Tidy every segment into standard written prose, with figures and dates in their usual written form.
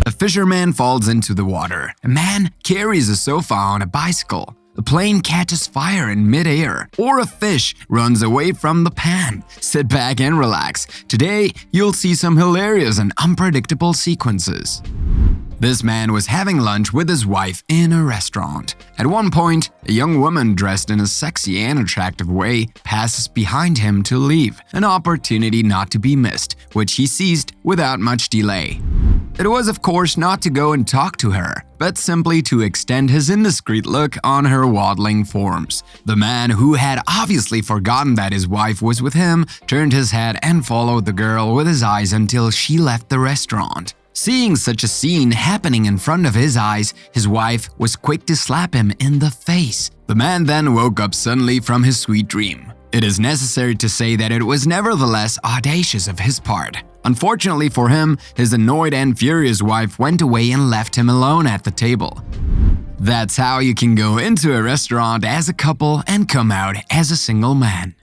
A fisherman falls into the water. A man carries a sofa on a bicycle. A plane catches fire in midair, or a fish runs away from the pan. Sit back and relax. Today, you'll see some hilarious and unpredictable sequences. This man was having lunch with his wife in a restaurant. At one point, a young woman dressed in a sexy and attractive way passes behind him to leave, an opportunity not to be missed, which he seized without much delay. It was of course not to go and talk to her, but simply to extend his indiscreet look on her waddling forms. The man, who had obviously forgotten that his wife was with him, turned his head and followed the girl with his eyes until she left the restaurant. Seeing such a scene happening in front of his eyes, his wife was quick to slap him in the face. The man then woke up suddenly from his sweet dream. It is necessary to say that it was nevertheless audacious of his part. Unfortunately for him, his annoyed and furious wife went away and left him alone at the table. That's how you can go into a restaurant as a couple and come out as a single man.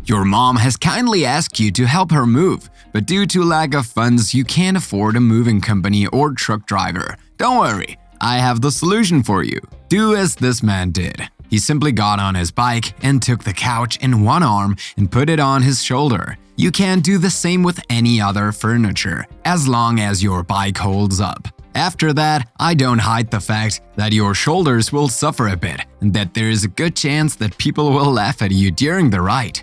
Your mom has kindly asked you to help her move, but due to lack of funds, you can't afford a moving company or truck driver. Don't worry, I have the solution for you. Do as this man did. He simply got on his bike and took the couch in one arm and put it on his shoulder. You can do the same with any other furniture, as long as your bike holds up. After that, I don't hide the fact that your shoulders will suffer a bit and that there is a good chance that people will laugh at you during the ride.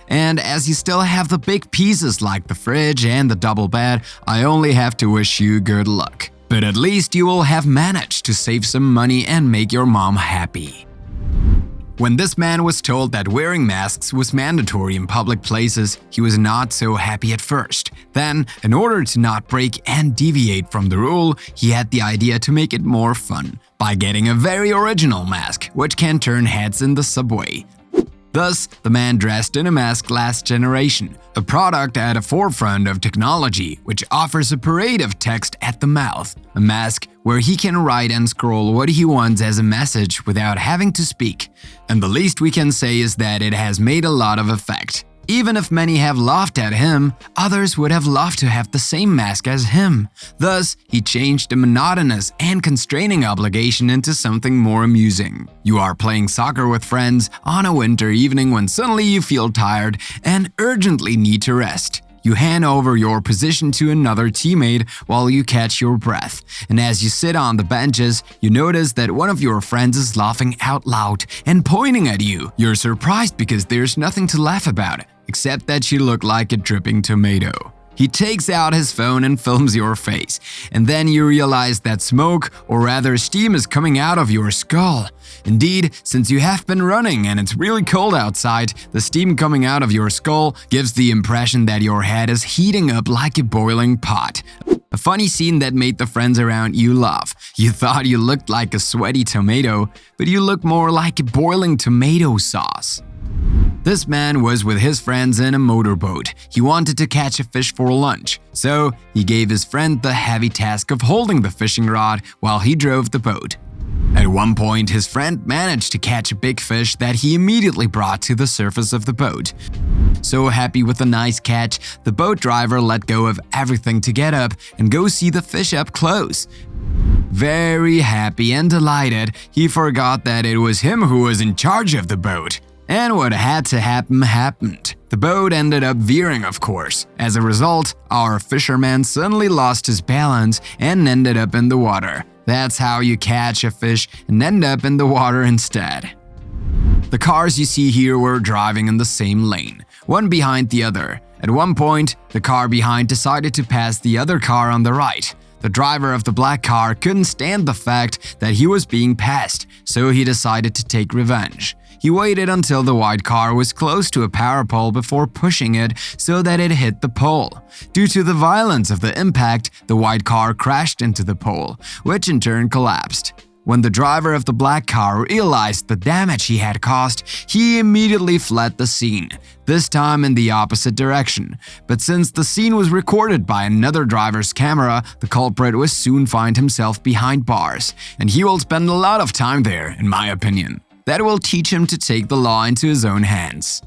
And as you still have the big pieces like the fridge and the double bed, I only have to wish you good luck. But at least you will have managed to save some money and make your mom happy. When this man was told that wearing masks was mandatory in public places, he was not so happy at first. Then, in order to not break and deviate from the rule, he had the idea to make it more fun by getting a very original mask, which can turn heads in the subway. Thus, the man dressed in a mask last generation, a product at the forefront of technology, which offers a parade of text at the mouth. A mask where he can write and scroll what he wants as a message without having to speak. And the least we can say is that it has made a lot of effect. Even if many have laughed at him, others would have loved to have the same mask as him. Thus, he changed a monotonous and constraining obligation into something more amusing. You are playing soccer with friends on a winter evening when suddenly you feel tired and urgently need to rest. You hand over your position to another teammate while you catch your breath. And as you sit on the benches, you notice that one of your friends is laughing out loud and pointing at you. You're surprised because there's nothing to laugh about, except that you look like a dripping tomato. He takes out his phone and films your face, and then you realize that smoke, or rather steam, is coming out of your skull. Indeed, since you have been running and it's really cold outside, the steam coming out of your skull gives the impression that your head is heating up like a boiling pot. A funny scene that made the friends around you laugh. You thought you looked like a sweaty tomato, but you look more like a boiling tomato sauce. This man was with his friends in a motorboat. He wanted to catch a fish for lunch, so he gave his friend the heavy task of holding the fishing rod while he drove the boat. At one point, his friend managed to catch a big fish that he immediately brought to the surface of the boat. So happy with the nice catch, the boat driver let go of everything to get up and go see the fish up close. Very happy and delighted, he forgot that it was him who was in charge of the boat. And what had to happen happened. The boat ended up veering, of course. As a result, our fisherman suddenly lost his balance and ended up in the water. That's how you catch a fish and end up in the water instead. The cars you see here were driving in the same lane, one behind the other. At one point, the car behind decided to pass the other car on the right. The driver of the black car couldn't stand the fact that he was being passed, so he decided to take revenge. He waited until the white car was close to a power pole before pushing it so that it hit the pole. Due to the violence of the impact, the white car crashed into the pole, which in turn collapsed. When the driver of the black car realized the damage he had caused, he immediately fled the scene, this time in the opposite direction. But since the scene was recorded by another driver's camera, the culprit will soon find himself behind bars, and he will spend a lot of time there, in my opinion. That will teach him to take the law into his own hands.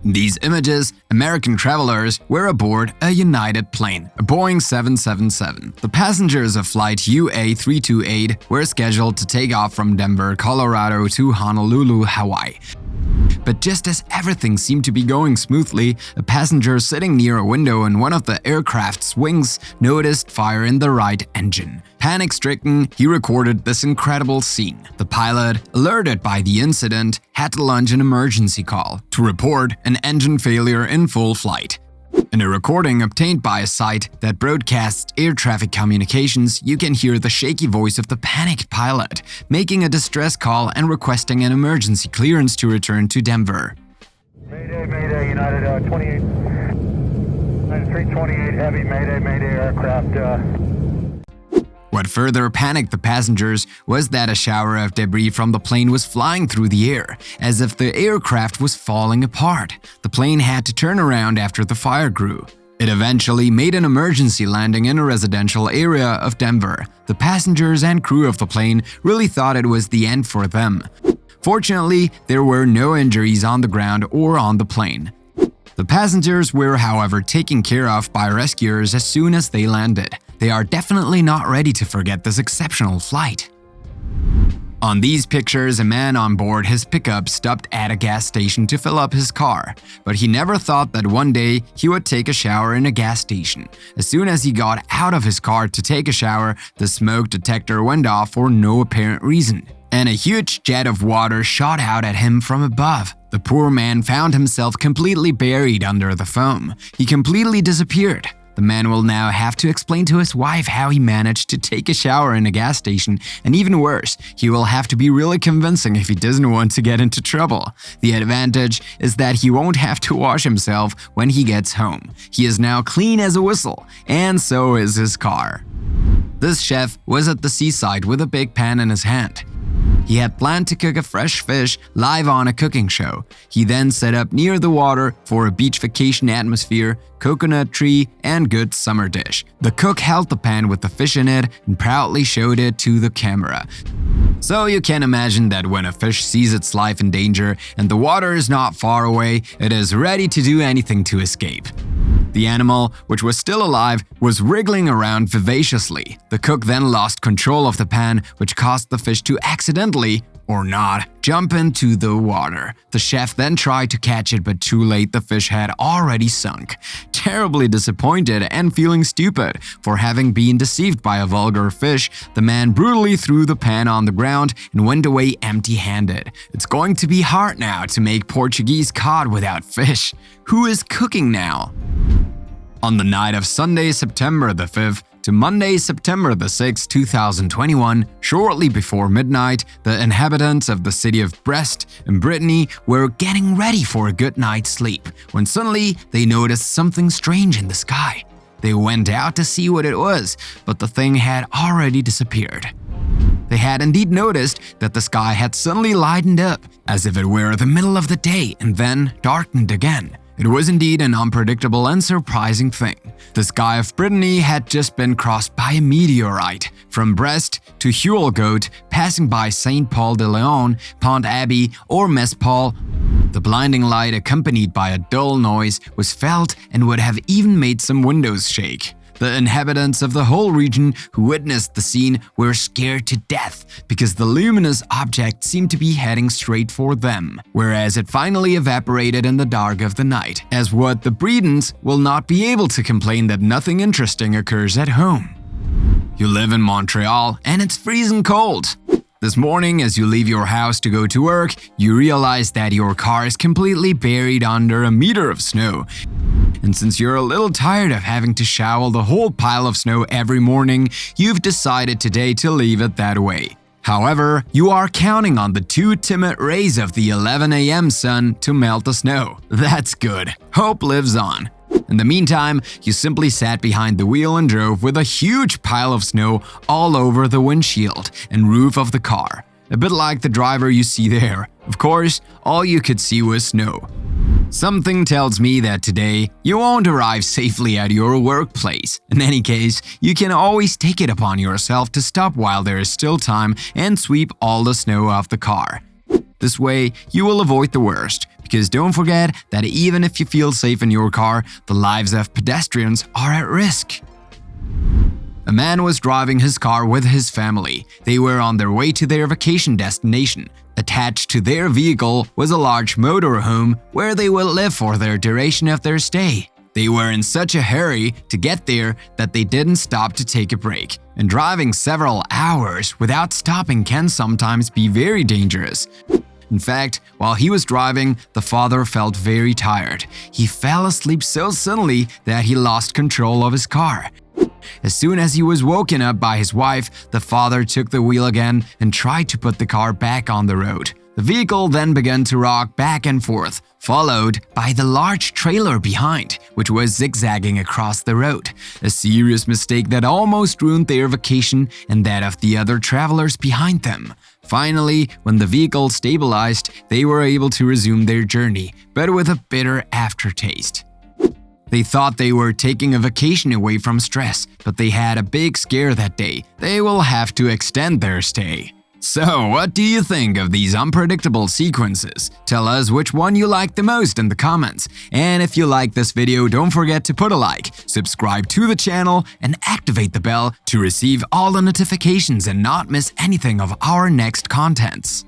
In these images, American travelers were aboard a United plane, a Boeing 777. The passengers of flight UA328 were scheduled to take off from Denver, Colorado to Honolulu, Hawaii. But just as everything seemed to be going smoothly, a passenger sitting near a window in one of the aircraft's wings noticed fire in the right engine. Panic-stricken, he recorded this incredible scene. The pilot, alerted by the incident, had to launch an emergency call to report an engine failure in full flight. In a recording obtained by a site that broadcasts air traffic communications, you can hear the shaky voice of the panicked pilot, making a distress call and requesting an emergency clearance to return to Denver. Mayday, Mayday, United 28, 9328, heavy, Mayday, Mayday aircraft. What further panicked the passengers was that a shower of debris from the plane was flying through the air, as if the aircraft was falling apart. The plane had to turn around after the fire grew. It eventually made an emergency landing in a residential area of Denver. The passengers and crew of the plane really thought it was the end for them. Fortunately, there were no injuries on the ground or on the plane. The passengers were, however, taken care of by rescuers as soon as they landed. They are definitely not ready to forget this exceptional flight. On these pictures, a man on board his pickup stopped at a gas station to fill up his car, but he never thought that one day he would take a shower in a gas station. As soon as he got out of his car to take a shower, the smoke detector went off for no apparent reason, and a huge jet of water shot out at him from above. The poor man found himself completely buried under the foam. He completely disappeared. The man will now have to explain to his wife how he managed to take a shower in a gas station, and even worse, he will have to be really convincing if he doesn't want to get into trouble. The advantage is that he won't have to wash himself when he gets home. He is now clean as a whistle, and so is his car. This chef was at the seaside with a big pan in his hand. He had planned to cook a fresh fish live on a cooking show. He then set up near the water for a beach vacation atmosphere, coconut tree, and good summer dish. The cook held the pan with the fish in it and proudly showed it to the camera. So you can imagine that when a fish sees its life in danger and the water is not far away, it is ready to do anything to escape. The animal, which was still alive, was wriggling around vivaciously. The cook then lost control of the pan, which caused the fish to accidentally, or not, jump into the water. The chef then tried to catch it, but too late, the fish had already sunk. Terribly disappointed and feeling stupid for having been deceived by a vulgar fish, the man brutally threw the pan on the ground and went away empty-handed. It's going to be hard now to make Portuguese cod without fish. Who is cooking now? On the night of Sunday, September the 5th, to Monday, September the 6th, 2021, shortly before midnight, the inhabitants of the city of Brest in Brittany were getting ready for a good night's sleep, when suddenly they noticed something strange in the sky. They went out to see what it was, but the thing had already disappeared. They had indeed noticed that the sky had suddenly lightened up, as if it were the middle of the day, and then darkened again. It was indeed an unpredictable and surprising thing. The sky of Brittany had just been crossed by a meteorite. From Brest to Huelgoat, passing by St. Paul de Leon, Pont Abbey, or Mespal, the blinding light accompanied by a dull noise was felt and would have even made some windows shake. The inhabitants of the whole region who witnessed the scene were scared to death because the luminous object seemed to be heading straight for them, whereas it finally evaporated in the dark of the night. As what the Bredens will not be able to complain that nothing interesting occurs at home. You live in Montreal and it's freezing cold. This morning, as you leave your house to go to work, you realize that your car is completely buried under a meter of snow. And since you're a little tired of having to shovel the whole pile of snow every morning, you've decided today to leave it that way. However, you are counting on the two timid rays of the 11 a.m. sun to melt the snow. That's good. Hope lives on. In the meantime, you simply sat behind the wheel and drove with a huge pile of snow all over the windshield and roof of the car. A bit like the driver you see there. Of course, all you could see was snow. Something tells me that today you won't arrive safely at your workplace. In any case, you can always take it upon yourself to stop while there is still time and sweep all the snow off the car. This way, you will avoid the worst, Because don't forget that even if you feel safe in your car, the lives of pedestrians are at risk. A man was driving his car with his family. They were on their way to their vacation destination. Attached to their vehicle was a large motorhome where they will live for the duration of their stay. They were in such a hurry to get there that they didn't stop to take a break. And driving several hours without stopping can sometimes be very dangerous. In fact, while he was driving, the father felt very tired. He fell asleep so suddenly that he lost control of his car. As soon as he was woken up by his wife, the father took the wheel again and tried to put the car back on the road. The vehicle then began to rock back and forth, followed by the large trailer behind, which was zigzagging across the road. A serious mistake that almost ruined their vacation and that of the other travelers behind them. Finally, when the vehicle stabilized, they were able to resume their journey, but with a bitter aftertaste. They thought they were taking a vacation away from stress, but they had a big scare that day. They will have to extend their stay. So, what do you think of these unpredictable sequences? Tell us which one you like the most in the comments. And if you like this video, don't forget to put a like, subscribe to the channel, and activate the bell to receive all the notifications and not miss anything of our next contents.